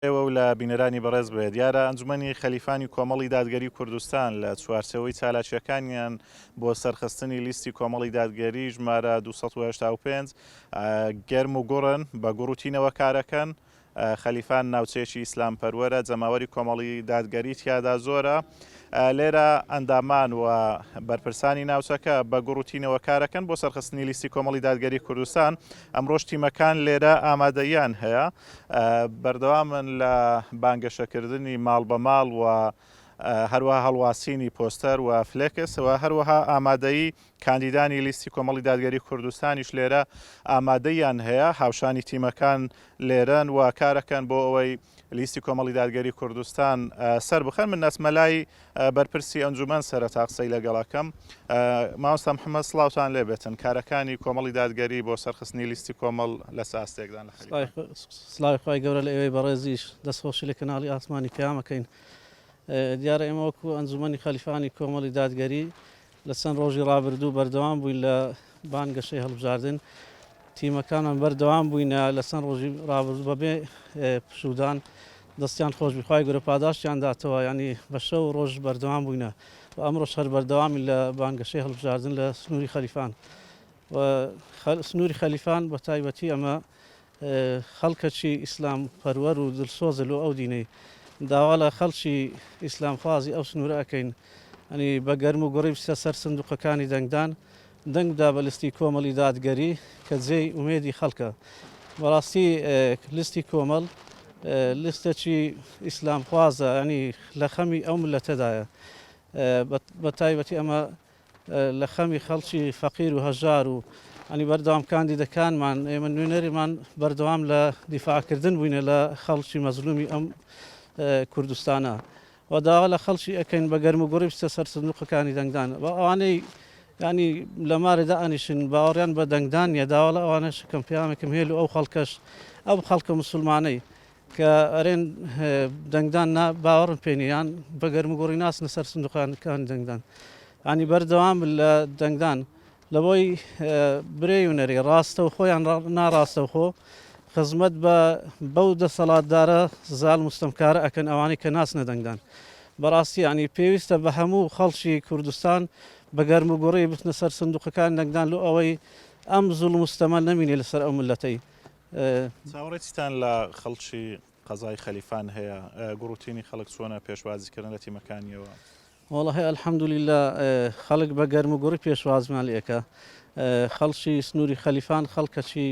ئێوە و لە بینەرانی بەڕێز بێ دیارە ئەنجومەنی خەلیفانی کۆمەڵی دادگەری کوردستان لە چوارچەوەی چالاکیەکانیان بۆ سەرخستنی لیستی کۆمەڵی دادگەری ژمارە 285 گەرم و گوڕن بە گوڕوتینەوە کارەکەن. خەلیفان ناوچەیەکی ئیسلام پەروەرە، جەماوەری کۆمەڵی دادگەری تیادا زۆرە. لێرە ئەندامان و بەرپرسانی ناوچەکە بە گوڕوتینەوە کارەکەن بۆ سەرخستنی لیستی کۆمەڵی دادگەری کوردستان. ئەمڕۆژ تیمەکان لێرە ئامادەیان هەیە، بەردەوامن لە بانگەشەکردنی ماڵ بە ماڵ و هەروەها هەڵواسینی پۆستەر و فلێکسەوە، هەروەها ئامادەیی کاندیدانی لیستی کۆمەڵی دادگەری کوردستانیش لێرە ئامادەیان هەیە. هاوشانی تیمەکان لێرەن و کارەکەن بۆ ئەوەی لیستی کۆمەڵی دادگەری کوردستان سەر بخەن. من نەسمەلای بەرپرسی ئەنجومەن سەرەتا قسەی لەگەڵەکەم. مامۆستا محەممەد سڵاوتان لێبێتن، کارەکانی کۆمەڵی دادگەری بۆ سەرخستنی لیستی کۆمەڵ لە ساستێکدان لە سڵاوی خۆی گەورە لە ئێوەی بەڕێزیش دەستخۆشی لە کەناڵی ئاسمانی پێیامەکەین. دیارە ئێمە وەکو ئەنجومەنی خەلیفانی کۆمەڵی دادگەری لە چەند ڕۆژی ڕابردوو بەردەوام بووین لە بانگەشەی هەڵبژاردن. تیمەکانمان بەردەوام بووینە لە چەند ڕۆژی ڕابردوو بەبێ پشودان دەستیان خۆش بخوای گەورە پاداشتیان داتەوە، ینی بە شەو ڕۆژ بەردەوام بووینە و ئەمڕۆ هەر بەردەوامی لە بانگەشەی هەڵبژاردن لە سنووری خەلیفان. و سنووری خەلیفان بە تایبەتی ئەمە خەڵکەکی ئیسلام پەروەر و دڵسۆزە لۆ ئەو دینەی داوا لە خەڵکی ئیسلام خوازی ئەو سنوورە ئەەکەین، ئەنی بە گەرم و گوڕی بچە سەر سندوقەکانی دەنگدان دەنگدا بە لیستی کۆمەڵی دادگەری کە جێی ئومێدی خەڵکە. بەڕاستی لیستی کۆمەڵ لیستێکی ئیسلام خوازە، ینی لە خەمی ئەو ملەتەدایە. بە تایبەتی ئەمە لە خەمی خەڵکی فەقیر و هەژار و ئەنی بەردەوام کاندیدەکانمان ئێمە نوێنەریمان بەردەوام لە دیفاعکردن بووینە لە خەڵکی مەزلومی ئەم کوردستانە و داوا لە خەڵکی ئەەکەین بە گەرم و گوڕی بچە سەر سندوقەکانی دەنگدان. بە ئەوانەی ینی لە مارێدا ئەنیشن باوەڕیان بە دەنگدان نیە، داوا لە ئەوانە شکەم پیامێکم هێل و ئەو خەڵکەش ئەو خەڵکە مسلمانەی کە ئەرێن دەنگدان باوەڕن پێنیان بە گەرم و گوڕی ناسنە سەر سندوقەکانی دەنگدان، ینی بەردەوام لە دەنگدان لە بۆی برێ و نەری ڕاستە و خۆیان ناڕاستە و خۆ خزمەت بە بەو دەسەڵاتدارە زال مستەمکارە ئەکەن ئەوانەی کە ناسنە دەنگدان. بەڕاستی ینی پێویستە بە هەموو خەڵکی کوردستان بە گەرم و گوڕی بچنە سەر سندوقەکان دەنگدان لۆ ئەوەی ئەم زوڵ مستەمە نەمینێ لەسەر ئەو ملەتەی. چاوەڕێتیتان لە خەڵکی قەزای خەلیفان هەیە؟ گوڕوتینی خەڵک چۆنە پێشوازیکردن لە تیمەکانیەوە؟ وەڵا هەیە ئەلحەمدولیلا، خەڵک بە گەرم و گوڕی پێشوازمان لێکە. خەڵکی سنووری خەلیفان خەڵکەکی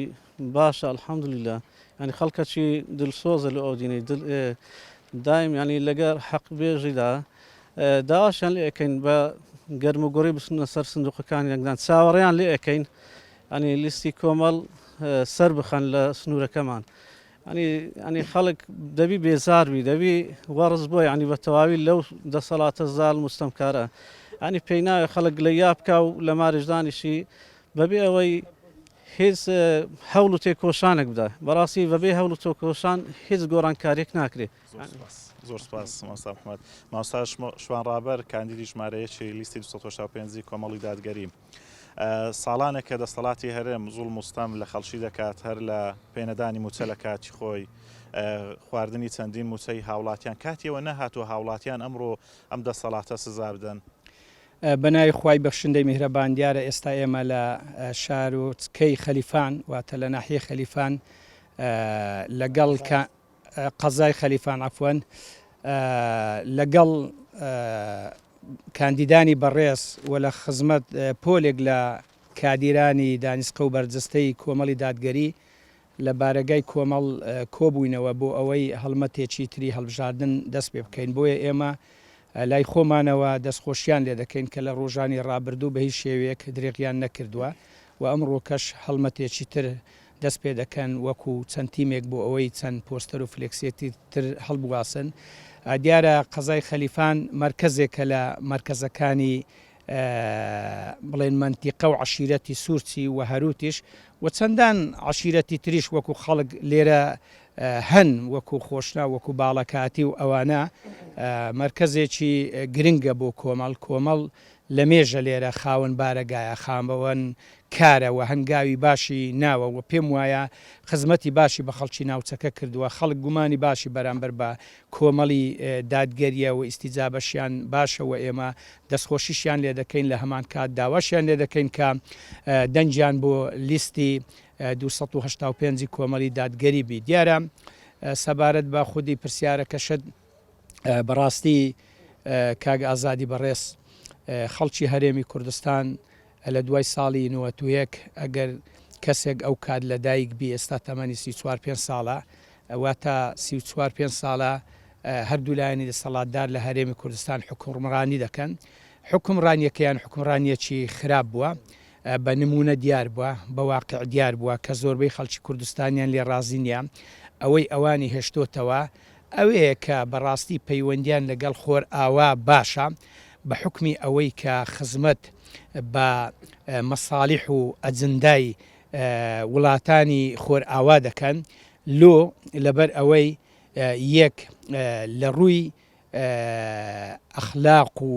باشە ئەلحەمدولیلا، ینی خەڵکەکی دڵسۆزە لە ئەو دینەی دایم ینی لەگەر حەق بێژیدا داواشیان لێ ئەەکەین بە گەرم و گوڕی بچنە سەر سندوقەکانی دەنگدان، چاوەڕێیان لێ ئەەکەین ینی لیستی کۆمەڵ سەر بخەن لە سنوورەکەمان. ینی خەڵک دەبی بێزاربی، دەبی وەڕز بۆ ینی بە تەواوی لەو دەسەڵاتە زال مستەمکارە، ینی پێی ناوێ خەڵک لە یا بکە و لە ماریژدانیشی بەبێ ئەوەی هیچ هەوڵ و تێکۆشانێک بدە. بەڕاستی بەبێ هەوڵ و تێکۆشان هیچ گۆڕانکاریەک ناکرێت. زۆر سپاس مامۆستا محەممەد. مامۆستا شوانڕابەر کاندیدی ژمارەیەکی لیستی 285 کۆمەڵی دادگەری. ساڵانێک کە دەسەڵاتی هەرێم زوڵ مستەم لە خەڵکی دەکات، هەر لە پێنەدانی موچە لە کاتی خۆی، خواردنی چەندین موچەی هاوڵاتیان کاتیەوە نەهاتوە هاوڵاتیان ئەمڕۆ ئەم دەسەڵاتە سزا بدەن. بەناوی خوای بەخشندەی میهرەبان دیارە ئێستا ئێمە لە شار و چکەی خەلیفان واتە لە ناحیە خەلیفان لەگەڵ قەزای خەلیفان عەفوەن لەگەڵ کاندیدانی بەڕێز و لە خزمەت پۆلێک لە کادیرانی دانیسقە و بەرجەستەی کۆمەڵی دادگەری لە بارەگای کۆمەڵ کۆبووینەوە بۆ ئەوەی هەڵمەتێکی تری هەڵبژاردن دەست پێ بکەین. بۆیە ئێمە لای خۆمانەوە دەستخۆشیان لێ دەکەین کە لە ڕۆژانی ڕابردوو بە هیچ شێوەیەک درێغیان نەکردووە و ئەمڕۆکەش هەڵمەتێکی تر دەست پێ دەکەن وەکو چەند تیمێک بۆ ئەوەی چەند پۆستەر و فلێکسێتی تر هەڵبواسن. دیارە قەزای خەلیفان مرکزێکە لە مرکزەکانی بڵێن منتیقە و عشیرەتی سوورچی و هەروتیش و چەندان عشیرەتی تریش وەکو خەڵک لێرە هەن وەکو خۆشنا وەکو باڵەکاتی و ئەوانە مرکزێکی گرنگە بۆ کۆمەڵ لە مێژە لێرە خاوەن بارەگایە خامەوەن کارەوە هەنگاوی باشی ناوە و پێم وایە خزمەتی باشی بە خەڵکی ناوچەکە کردووە خەڵک گومانی باشی بەرامبەر بە کۆمەڵی دادگەریە و ئیسیجابەشیان باشەوە ئێمە دەستخۆشیشیان لێ دەکەین لە هەمان کات داواشیان لێ دەکەین کە دەنجیان بۆ لیستی 285 کۆمەڵی دادگەری بی دیارە سەبارەت بە خودی پرسیارەکەشت بەڕاستی کاگ ئازادی بەڕێز خەڵکی هەرێمی کوردستان لە دوای ساڵی 91 ئەگەر کەسێک ئەو کات لە دایک بی ئێستا تەمەنی 34 ساڵە واتە 34 ساڵە هەردوو لایەنی دەسەڵاتدار لە هەرێمی کوردستان حکومڕانی دەکەن حکومڕانیەکەیان حکومڕانیەکی خراپ بووە بە نمونە دیار بووە بە واقع دیار بووە کە زۆربەی خەڵکی کوردستانیان لێ ڕازی نییە ئەوەی ئەوانی هێشتۆتەوە ئەوەیە کە بەڕاستی پەیوەندیان لەگەڵ خۆر ئاوا باشە بە حکمی ئەوەی کە خزمەت بە مەساڵیح و ئەجندای وڵاتانی خۆر ئاوا دەکەن لۆ لەبەر ئەوەی یەک لە ڕووی ئەخلاق و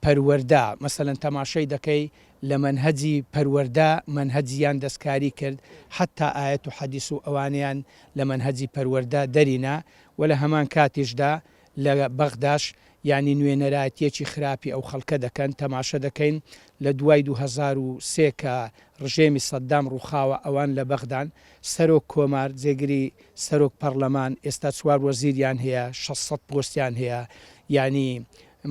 پەروەردە مەسەلەن تەماشای دەکەی لە منهەجی پەروەردە منهەجیان دەستکاری کرد حتا ئاەت و حەدیث و ئەوانیان لە منهەجی پەروەردە دەرینە و لە هەمان کاتیشدا لە بەغداش ینی نوێنەرایەتێکی خراپی ئەو خەڵکە دەکەن تەماشە دەکەین لە دوای 2003 کە ڕژێمی سەددام ڕووخاوە ئەوان لە بەغدان سەرۆک کۆمار جێگری سەرۆک پەرلەمان ئێستا چوار وەزیریان هەیە 600 پۆستیان هەیە ینی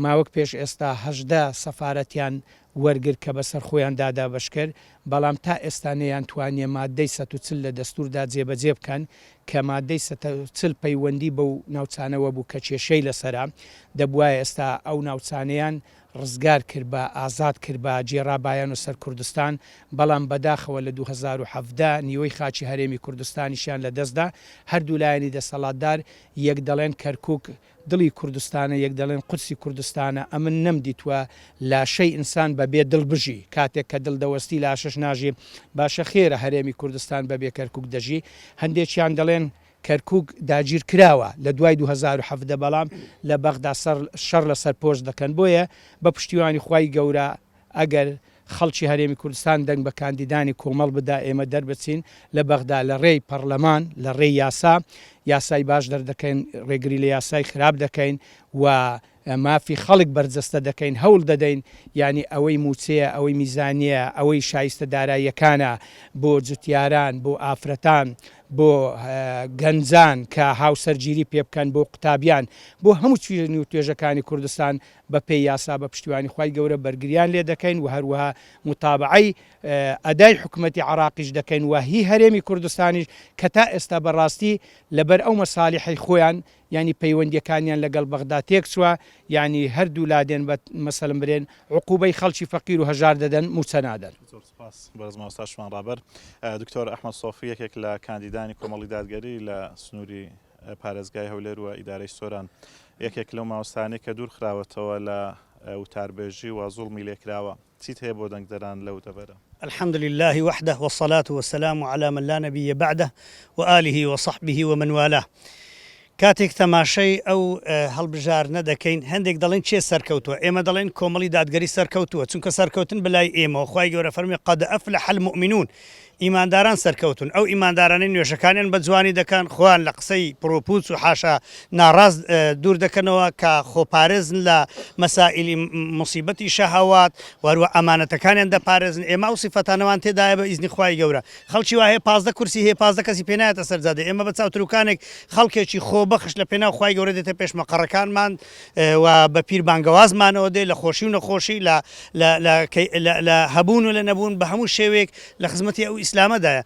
ماوەک پێش ئێستا هەژدە سەفارەتیان وەرگر کە بەسەر خۆیان دادا بەشکرد بەڵام تا ئێستانەیان توانیە مادەی 140 لە دەستوردا جێبەجێ بکەن کە مادەی 140 پەیوەندی بەو ناوچانەوە بوو کە کێشەی لەسەرا دەبواە ئێستا ئەو ناوچانەیان ڕزگار کرد بە ئازاد کرد بە جێڕابایان و سەر کوردستان بەڵام بەداخەوە لە 2017 نیوەی خاچی هەرێمی کوردستانیشیان لە دەستدا هەردوو لایەنی دەسەڵاتدار یەک دەڵێن کەرکووک دڵی کوردستانە یەک دەڵێن قورسی کوردستانە ئەمن نەمدیتوە لاشەی ئینسان بەبێ دڵبژی کاتێک کە دڵ دەوەستی لاشەش ناژی باشە خێرە هەرێمی کوردستان بەبێ کەرکووک دەژی هەندێکیان دەڵێن کەرکووک داگیر کراوە لە دوای 2017 بەڵام لە بەغدا شەڕ لەسەر پۆست دەکەن بۆیە بە پشتیوانی خوای گەورە ئەگەر خەڵکی هەرێمی کوردستان دەنگ بە کاندیدانی کۆمەڵ بدا ئێمە دەربچین لە بەغدا لە ڕێی پەرلەمان لە ڕێی یاسای باش دەردەکەین ڕێگری لە یاسای خراپ دەکەین و مافی خەڵک بەرجەستە دەکەین هەوڵ دەدەین ینی ئەوەی موچەیە ئەوەی میزانیە ئەوەی شایستە داراییەکانە بۆ جوتیاران بۆ ئافرەتان بۆ گەنجان کە هاوسەرگیری پێ بکەن بۆ قوتابیان بۆ هەموو چوێنی و توێژەکانی کوردستان بە پێی یاسا بە پشتیوانی خوای گەورە بەرگریان لێ دەکەین و هەروەها متابعی ئەدای حکوومەتی عراقیش دەکەین و هی هەرێمی کوردستانیش کە تا ئێستا بەڕاستی لەبەر ئەو مەسالیحی خۆیان ینی پەیوەندیەکانیان لەگەڵ بەغدا تێکچووە ینی هەردوو لادێن بە مەسەلم برێن عقوبەی خەڵکی فەقیر و هەژار دەدەن موچە نادەن. بەرزماوەستاشمان ڕابەر دکتۆر ئەحمەد سۆفی یەکێک لە کاندیدانی کۆمەڵی دادگەری لە سنووری پارێزگای هەولێر و ئیدارەی سۆران یەکێک لەو ماوەستانەی کە دوور خراوەتەوە لە وتاربێژی و زوڵمی لێکراوە چیت هەیە بۆ دەنگدەران لەو دەبەرە؟ الحمد لله وحده والصلاة والسلام على من لا نبي بعده وآله وصحبه ومن والاه کاتێک تەماشای ئەو هەڵبژارنە دەکەین هەندێک دەڵێن چێ سەرکەوتووە ئێمە دەڵێن کۆمەڵی دادگەری سەرکەوتووە چونکە سەرکەوتن بەلای ئێمە خوای گەورە فەرمی قەد ئەفلح المؤمنون ئیمانداران سەرکەوتون ئەو ئیماندارانەی نوێژەکانیان بە جوانی دەکەن خۆیان لە قسەی پرۆپوچ و حاشا ناڕاست دوور دەکەنەوە کە خۆپارێزن لە مەسائیلی مصیبەتی شەهەوات وەروە ئەمانەتەکانیان دەپارێزن ئێمە ئەو سیفەتانەوان تێدایە بە ئیزنی خوای گەورە خەڵکی وایە 15 کورسی هەیە 15 کەسی پێ نایەتە سەرجادە ئێمە بە چاوتروکانێک خەڵکێکی خۆبەخش لە پێناو خوای گەورە دێتە پێش مەقەڕەکانمان و بە پیر بانگەوازمانەوە دێ لە خۆشی و نەخۆشی لە هەبوون و لە نەبوون بە هەموو شێوێک لە خزمەتی ئەو ئیسلامەدایە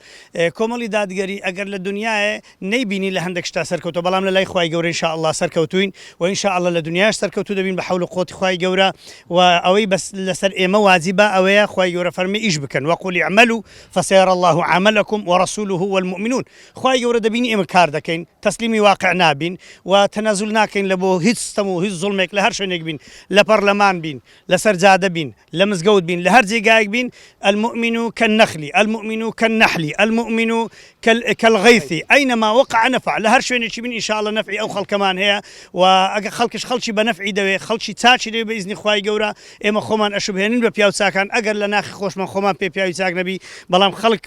کۆمەڵی دادگەری ئەگەر لە دنیاە نەیبینی لە هەندێک شتا سەرکەوتە بەڵام لە لای خوای گەورە ئینشاءالله سەرکەوتوین و ئینشاءالله لە دنیاش سەرکەوتو دەبین بە حەول و قووەتی خوای گەورە و ئەوەی بەس لەسەر ئێمە واجبە ئەوەیە خوای گەورە فەرمی ئیش بکەن وەقولی اعملوا فسيرى الله عملكم ورسوله والمؤمنون خوای گەورە دەبینی ئێمە کار دەکەین تەسلیمی واقع نابین بین و تەنازل ناکەین لە بۆ هیچ ستەم و هیچ زوڵمێک لە هەر شوێنێک بین لە پەرلەمان بین لەسەر جادە بین لە مزگەوت بین لە هەر جێگایەک بین المؤمن كالنخل المؤمن كالنحل المؤمن كالغيث أينما وقع نفع لە هەر شوێنێکی بین ئینشاءڵڵا نەفعی ئەو خەڵکەمان هەیە و ئەگە خەڵکیش خەڵکی بە نەفعی دەوێ خەڵکی چاچی دەوێ بە ئیزنی خوای گەورە ئێمە خۆمان ئەشوبهێنین بە پیاو چاکان ئەگەر لە ناخی خۆشمان خۆمان پێ پیاوی چاک نەبی بەڵام خەڵک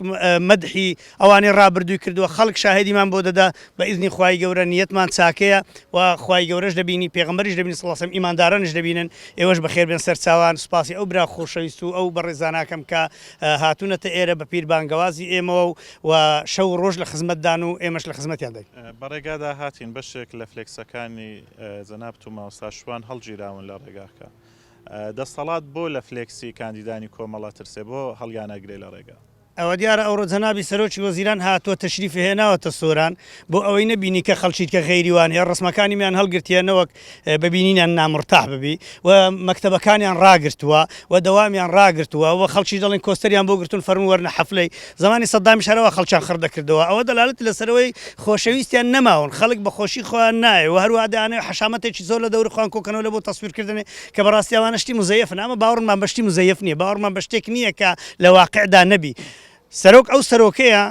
مەدحی ئەوانەی ڕابردووی کردووە خەڵک شاهدیمان بۆ دەدا بە ئیزنی خوای گەورە نیەتمان چاکەیە و خوای گەورەش دەبینی پێغەمبەریش دەبینی صلی الله علیه و سلم ئیماندارانش دەبینن ئێوەش بەخێر بێن سەرچاوان سوپاسی ئەو برا خۆشەویست و ئەو بەڕێزاناکەم کە هاتوونەتە ئێرە بە پیربانگەوازی ئێمەوە و شەو ڕۆژ لە خزمەتدان و ئێمەش لە خزمەتیان دەین. بەڕێگادا هاتین بەشێک لە فلێکسەکانی جەناب و مامۆستا شوان هەڵگیراون لە ڕێگاکە. دەسەڵات بۆ لە فلێکسی کاندیدانی کۆمەڵە ترسێ بۆ هەڵیانەگرێ لە ڕێگا. ئەوە دیارە ئەوڕۆ جەنابی سەرۆکی وەزیران هاتووە تەشریف هێناوەتە سۆران بۆ ئەوەی نەبینی کە خەڵکیت کە غەیریوان هەیە ڕسمەکانیان هەڵگرتیانەوەک ببینینیان نامرتاح ببی و مەکتەبەکانیان ڕاگرتووە و دەوامیان ڕاگرتووە و خەڵکی دەڵێن کۆستەریان بۆ گرتون فەرموو وەرنە حەفلەی زمانی سەدامی شەرەوە خەڵکیان خڕدەکردەوە ئەوە دەلالەت لەسەرەوەی خۆشەویستیان نەماون خەڵک بە خۆشی خۆیان نایە و هەروە دەیانەوێت حەشامەتێکی زۆر لە دەوری خۆیان کۆکەنەوە لە بۆ تەسویرکردنێ کە بەڕاستی ئەوانە شتی مزەیەفن ئەمە باوەڕمان بەشتی مزەیەف نییە باوەڕمان بە شتێک نییە کە لە واقعدا نەبی سەرۆک ئەو سەرۆکەیە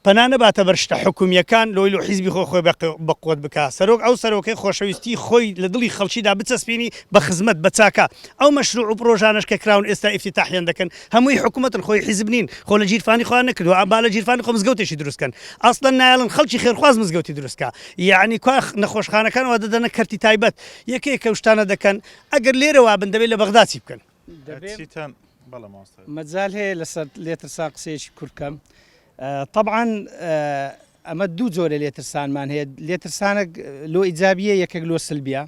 پەنا نەباتە بەرشتە حکومیەکان لۆی لە حیزبی خۆی بەقوت بکە سەرۆک ئەو سەرۆکەی خۆشەویستی خۆی لە دڵی خەڵکیدا بچەسپێنی بە خزمەت بە چاکە ئەو مەشروع و پرۆژانش کە کراون ئێستا ئیفتتاحیان دەکەن هەمووی حکوومەتن خۆی حیزب نین خۆ لە جیرفانی خۆیان نەکردو ئابا لە جیرفانی خۆ مزگەوتێکی دروستکەن ئەسڵەن نایڵن خەڵکی خێرخواز مزگەوتی دروستکە یعنی کا نەخۆشخانەکانەوە دەدەنە کەرتی تایبەت یەکێک کە شتانە دەکەن ئەگەر لێرەوە بن دەبێت لە بەغدا چی بکەن مەجال هەیە لەسەر لێترسان قسەیەکی کورتکەم طبعا ئەمە دوو جۆرە لێترسانمان هەیە لێترسانە لۆ ئیجابیە یەکێک لۆ سلبیە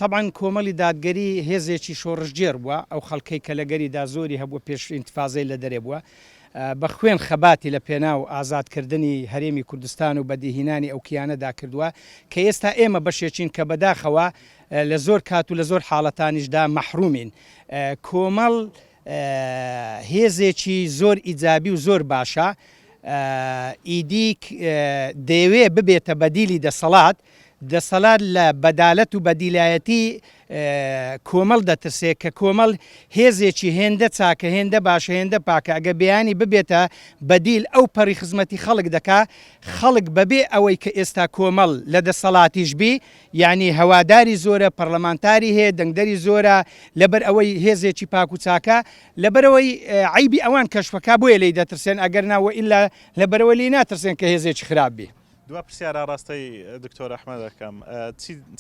طبعا کۆمەڵی دادگەری هێزێکی شۆڕژگێر بووە ئەو خەڵکەی کە لەگەریدا زۆری هەبووە پێش ئینتیفازەی لە دەرێ بووە بە خوێن خەباتی لە پێناو ئازادکردنی هەرێمی کوردستان و بەدیهێنانی ئەو کیانەدا کردووە کە ئێستا ئێمە بەشێکین کە بەداخەوە لە زۆر کات و لە زۆر حاڵەتانیشدا مەحرومین کۆمەڵ هێزێکی زۆر ئیجابی و زۆر باشە ئیدی دەیەوێ ببێتە بەدیلی دەسەڵات لە بەدالەت و بەدیلایەتی کۆمەڵ دەترسێت کە کۆمەڵ هێزێکی هێندە چاکە هێندە باشە هێندە پاکە ئەگە بەیانی ببێتە بەدیل ئەو پەڕی خزمەتی خەڵک دەکا خەڵک بەبێ ئەوەی کە ئێستا کۆمەڵ لە دەسەڵاتیش بی یعنی هەواداری زۆرە پەرلەمانتاری هەیە دەنگدەری زۆرە لەبەر ئەوەی هێزێکی پاک و چاکە لەبەرەوەی عیبی ئەوان کەشفەکە بۆیە لی دەترسێن ئەگەر ناوە ئیلا لەبەرەوە لی ناترسێن کە هێزێکی خراپ بی. دوا پرسیارە ڕاستەی دکتۆر ئەحمەد دەکەم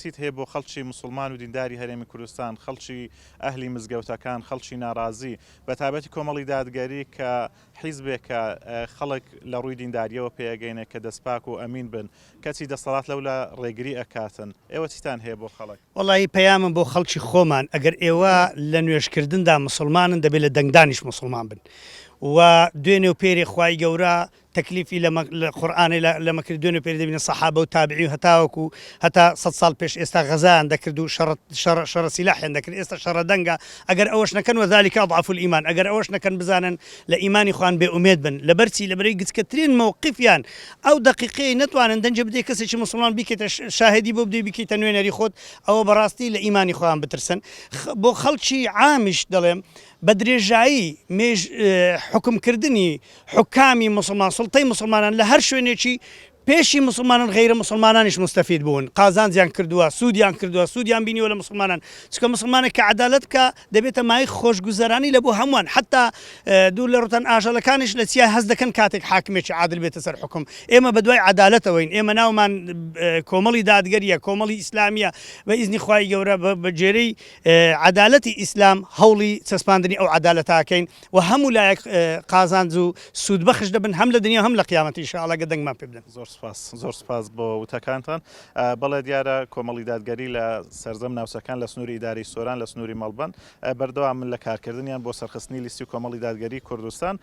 چیت هەیە بۆ خەڵکی مسلمان و دینداری هەرێمی کوردستان خەڵکی ئەهلی مزگەوتەکان خەڵکی ناڕازی بە تایبەتی کۆمەڵی دادگەری کە حیزبێکە خەڵک لە ڕووی دینداریەوە پێگەینە کە دەستپاک و ئەمین بن کەچی دەسەڵات لەو لە ڕێگری ئەکاتن ئێوە چیتان هەیە بۆ خەڵک وڵی پەیامم بۆ خەڵکی خۆمان ئەگەر ئێوە لە نوێشکردندا مسلمانن دەبێت لە دەنگدانیش مسلمان بن و دوێنێ و پێری خوای گەورە تەکلیفی لە قورئانی لەمە کرد دوێنێ پێری دەبینە سەحابە و تابعی و هەتاوەکو هەتا 100 ساڵ پێش ئێستا غەزایان دەکرد و شەڕە سیلاحیان دەکرد ئێستا شەڕە دەنگە ئەگەر ئەوەش نەکەن وەذالک ئەضعف الئیمان ئەگەر ئەوەش نەکەن بزانن لە ئیمانی خۆیان بێئومێد بن لەبەرچی لەبەرەی گچکەترین مووقفیان ئەو دقیقەی نەتوانن دەنجە بدەی کەسێکی مسلمان بیکەیتە شاهدی بۆ بدەی بیکەیتە نوێنەری خۆت ئەوە بەڕاستی لە ئیمانی خۆیان بترسن بۆ خەڵکی عامیش دەڵێم بە درێژایی حکمکردنی حکامی مسلمان سڵتەی مسلمانان لە هەر شوێنێکی پێشی مسلمانان غیرە مسلمانانیش مستەفید بوون قازانجیان کردووە سوودیان بینیوە لە مسلمانان چکە مسلمانێک کە عەدالەت کە دەبێتە مای خۆشگوزەرانی لە بۆ هەمووان حتا دوو لە ڕوتەن ئاژەڵەکانیش لە چیا هەست دەکەن کاتێک حاکمێکی عادل بێتە سەر حکم ئێمە بەدوای عەدالەتەوەین ئێمە ناومان کۆمەڵی دادگەریە کۆمەڵی ئیسلامیە بە ئیزنی خوای گەورە بە جێرەی عەدالەتی ئیسلام هەوڵی چەسپاندنی ئەو عەدالەتاکەین و هەموو لایەک قازانج و سوودبەخش دەبن هەم لە دنیا هەم لە قیامەتی ئینشاءڵڵا گە دەنگمان پێ بدەن. زۆر سپاس بۆ وتەکانتان بەڵێ دیارە کۆمەڵی دادگەری لە سەرجەم ناوچەکان لە سنووری ئیداری سۆران لە سنووری مەڵبەن بەردەوام من لە کارکردنیان بۆ سەرخستنی لیستی کۆمەڵی دادگەری کوردستان